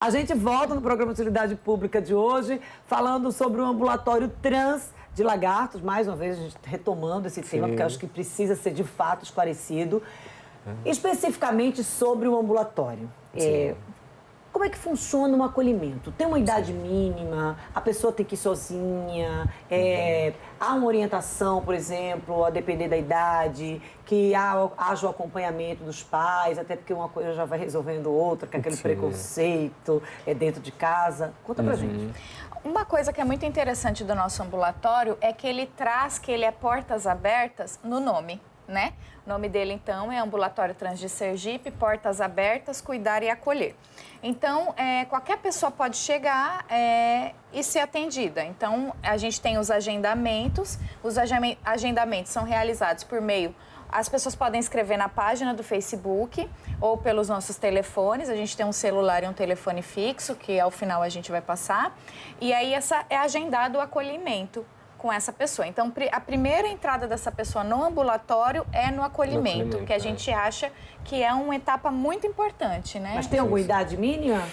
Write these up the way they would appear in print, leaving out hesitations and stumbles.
A gente volta no programa de Utilidade Pública de hoje, falando sobre o ambulatório trans de Lagartos. Mais uma vez, a gente retomando esse tema, porque eu acho que precisa ser de fato esclarecido. Especificamente sobre o ambulatório. Como é que funciona um acolhimento? Tem uma idade mínima? A pessoa tem que ir sozinha? Há uma orientação, por exemplo, a depender da idade, que haja o acompanhamento dos pais, até porque uma coisa já vai resolvendo outra, que é aquele preconceito dentro de casa. Conta pra gente. Uma coisa que é muito interessante do nosso ambulatório é que ele traz que ele é portas abertas no nome, né? O nome dele, então, é Ambulatório Trans de Sergipe, Portas Abertas, Cuidar e Acolher. Então, qualquer pessoa pode chegar e ser atendida. Então, a gente tem os agendamentos são realizados por meio... As pessoas podem escrever na página do Facebook ou pelos nossos telefones. A gente tem um celular e um telefone fixo, que ao final a gente vai passar. E aí, é agendado o acolhimento com essa pessoa. Então, a primeira entrada dessa pessoa no ambulatório é no acolhimento, que a gente acha que é uma etapa muito importante, né? Mas tem alguma idade mínima?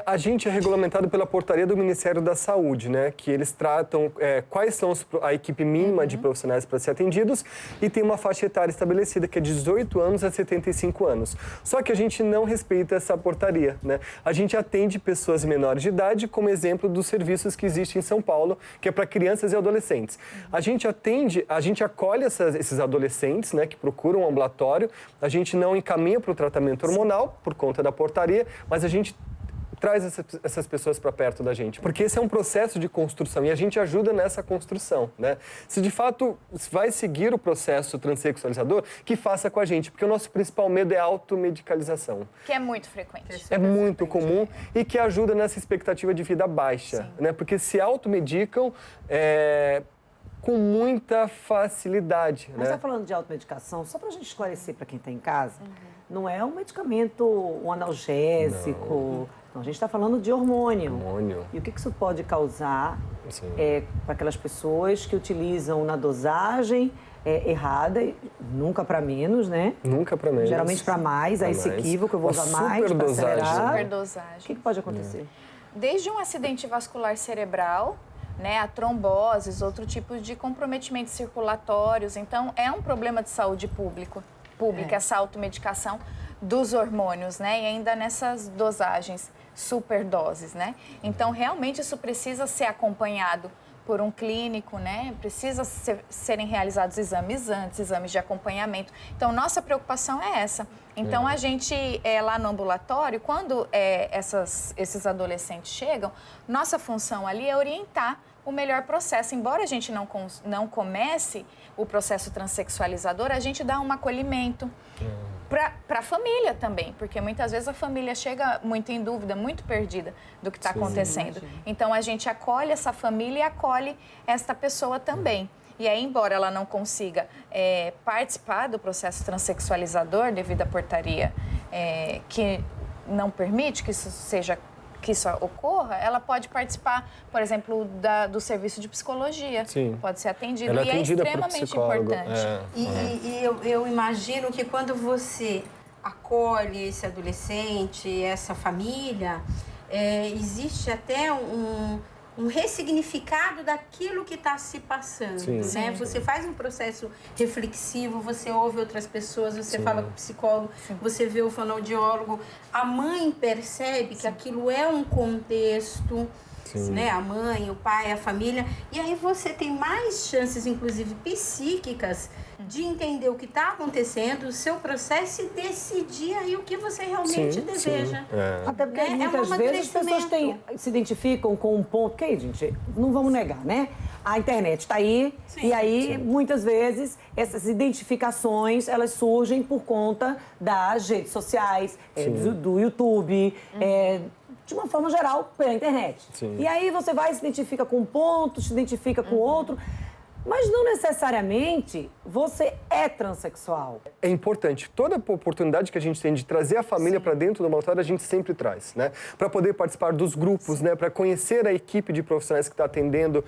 A gente é regulamentado pela portaria do Ministério da Saúde, né? Que eles tratam quais são a equipe mínima de profissionais para ser atendidos e tem uma faixa etária estabelecida, que é de 18 anos a 75 anos. Só que a gente não respeita essa portaria, né? A gente atende pessoas menores de idade, como exemplo dos serviços que existem em São Paulo, que é para crianças e adolescentes. A gente acolhe esses adolescentes, né? Que procuram um ambulatório, a gente não encaminha para o tratamento hormonal, por conta da portaria, mas a gente traz essas pessoas para perto da gente, porque esse é um processo de construção e a gente ajuda nessa construção, né? Se de fato vai seguir o processo transexualizador, que faça com a gente, porque o nosso principal medo é a automedicalização. Que é muito frequente. É muito comum e que ajuda nessa expectativa de vida baixa, né? Porque se automedicam com muita facilidade. Mas está falando de automedicação, só para a gente esclarecer para quem está em casa, não é um medicamento, um analgésico. Não, a gente está falando de hormônio. E o que isso pode causar para aquelas pessoas que utilizam na dosagem errada, nunca para menos, né? Nunca para menos. Geralmente para mais, esse equívoco, eu vou usar mais para acelerar. Superdosagem. O que pode acontecer? Desde um acidente vascular cerebral, né, a tromboses, outro tipo de comprometimentos circulatórios. Então, é um problema de saúde pública essa automedicação dos hormônios, né? E ainda nessas dosagens, superdoses, né? Então, realmente, isso precisa ser acompanhado por um clínico, né? Precisa serem realizados exames antes, exames de acompanhamento. Então, nossa preocupação é essa. Então, a gente, lá no ambulatório, quando esses adolescentes chegam, nossa função ali é orientar o melhor processo. Embora a gente não comece o processo transexualizador, a gente dá um acolhimento para a família também, porque muitas vezes a família chega muito em dúvida, muito perdida do que está acontecendo. Imagina. Então, a gente acolhe essa família e acolhe esta pessoa também. E aí, embora ela não consiga participar do processo transexualizador devido à portaria que não permite que isso ocorra, ela pode participar, por exemplo, do serviço de psicologia. Sim. Pode ser atendido. Ela é atendida e é extremamente importante. E eu imagino que quando você acolhe esse adolescente, essa família, existe até um ressignificado daquilo que está se passando, né? Você faz um processo reflexivo, você ouve outras pessoas, você fala com o psicólogo, você vê o fonoaudiólogo. A mãe percebe que aquilo é um contexto, né? A mãe, o pai, a família. E aí você tem mais chances, inclusive psíquicas, de entender o que está acontecendo, o seu processo e decidir aí o que você realmente deseja. Até porque muitas vezes as pessoas se identificam com um ponto, que aí, gente, não vamos negar, né? A internet está aí, e aí, muitas vezes, essas identificações, elas surgem por conta das redes sociais, do YouTube, de uma forma geral, pela internet. E aí você vai e se identifica com um ponto, se identifica com outro, mas não necessariamente você é transexual. É importante. Toda oportunidade que a gente tem de trazer a família para dentro do ambulatório, a gente sempre traz, né? Para poder participar dos grupos, né? Para conhecer a equipe de profissionais que está atendendo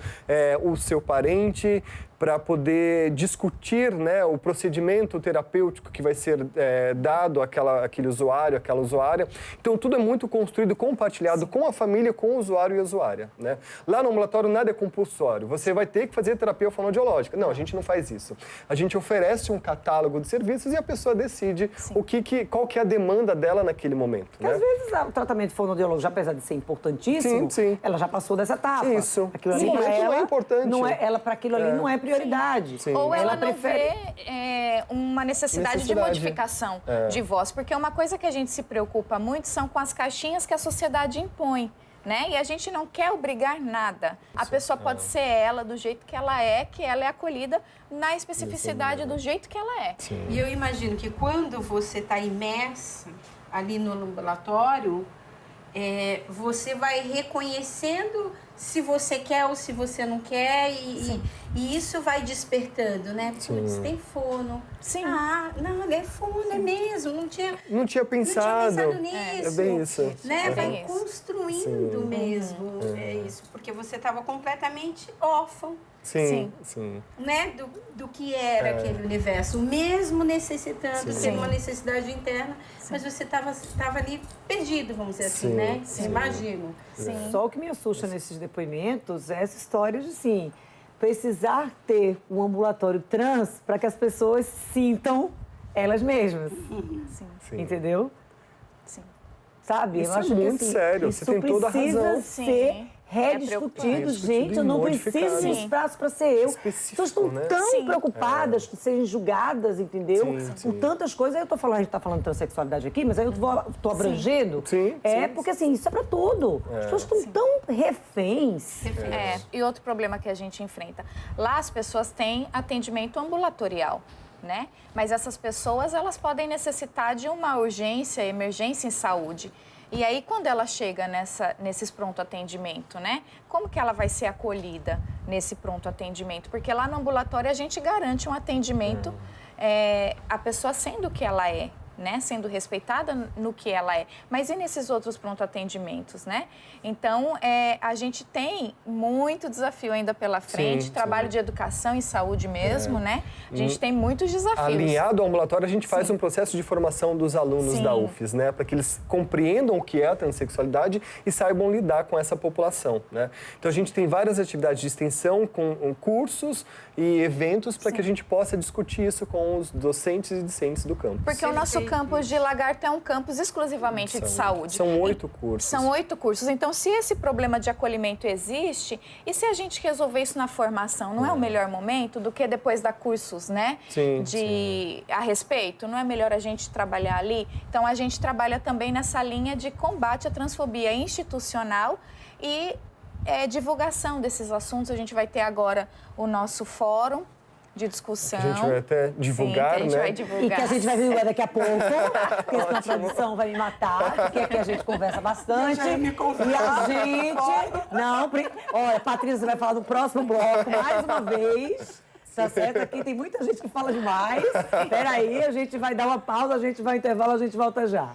o seu parente, para poder discutir, né, o procedimento terapêutico que vai ser dado àquele usuário, àquela usuária. Então, tudo é muito construído, compartilhado com a família, com o usuário e a usuária, né? Lá no ambulatório, nada é compulsório. Você vai ter que fazer terapia fonoaudiológica. Não, a gente não faz isso. A gente oferece um catálogo de serviços e a pessoa decide qual que é a demanda dela naquele momento, Porque né? às vezes o tratamento fonoaudiológico, apesar de ser importantíssimo, ela já passou dessa etapa. Isso. Aquilo ali Sim, para ela é importante. Para aquilo ali não é prioridade. Sim. Ou ela não prefere... vê uma necessidade de modificação de voz. Porque uma coisa que a gente se preocupa muito são com as caixinhas que a sociedade impõe. Né? E a gente não quer obrigar nada. A pessoa pode ser ela do jeito que ela é acolhida na especificidade do jeito que ela é. Sim. E eu imagino que quando você está imersa ali no ambulatório, você vai reconhecendo se você quer ou se você não quer e isso vai despertando, né? Putz, tem fono. Sim. Ah, não, é fono, é mesmo. Não tinha pensado. nisso. É bem isso. Né? Vai isso. construindo mesmo. É isso, porque você estava completamente órfão. Sim. Né? Do que era aquele universo, mesmo necessitando ter uma necessidade interna, mas você estava ali perdido, vamos dizer assim, né? Imagino. Só o que me assusta nesses depoimentos é essa história de, assim, precisar ter um ambulatório trans para que as pessoas sintam elas mesmas. Sim. Entendeu? Sim. Sabe? Isso eu acho é muito que, assim, sério, você tem toda a razão. precisa ser rediscutido, gente. Eu não preciso de espaço para ser eu. As pessoas estão tão preocupadas que sejam julgadas, entendeu? Com tantas coisas. Aí eu tô falando, a gente está falando de transexualidade aqui, mas aí eu tô abrangendo. Porque assim, isso é para tudo. As pessoas estão tão reféns. E outro problema que a gente enfrenta. Lá as pessoas têm atendimento ambulatorial. Né? Mas essas pessoas, elas podem necessitar de uma urgência, emergência em saúde. E aí, quando ela chega nesses pronto atendimento, né? Como que ela vai ser acolhida nesse pronto atendimento? Porque lá no ambulatório a gente garante um atendimento, a pessoa sendo o que ela é, né? Sendo respeitada no que ela é. Mas e nesses outros pronto atendimentos, né? Então, a gente tem muito desafio ainda pela frente, trabalho de educação e saúde mesmo, né? A gente tem muitos desafios. Alinhado ao ambulatório, a gente faz um processo de formação dos alunos da UFES, né? Para que eles compreendam o que é a transexualidade e saibam lidar com essa população, né? Então, a gente tem várias atividades de extensão, com cursos e eventos para que a gente possa discutir isso com os docentes e discentes do campus. Porque o nosso campus de Lagarto é um campus exclusivamente de saúde. São 8 cursos. São 8 cursos. Então, se esse problema de acolhimento existe, e se a gente resolver isso na formação, não é o melhor momento do que depois dar cursos, né? A respeito? Não é melhor a gente trabalhar ali? Então, a gente trabalha também nessa linha de combate à transfobia institucional e divulgação desses assuntos. A gente vai ter agora o nosso fórum de discussão. A gente vai até divulgar, que a gente né? vai divulgar. E que a gente vai divulgar daqui a pouco, porque senão a produção vai me matar, porque aqui a gente conversa bastante. E a gente... Não, olha, Patrícia vai falar do próximo bloco mais uma vez. Tá certo? Aqui tem muita gente que fala demais. Peraí, a gente vai dar uma pausa, a gente vai ao intervalo, a gente volta já.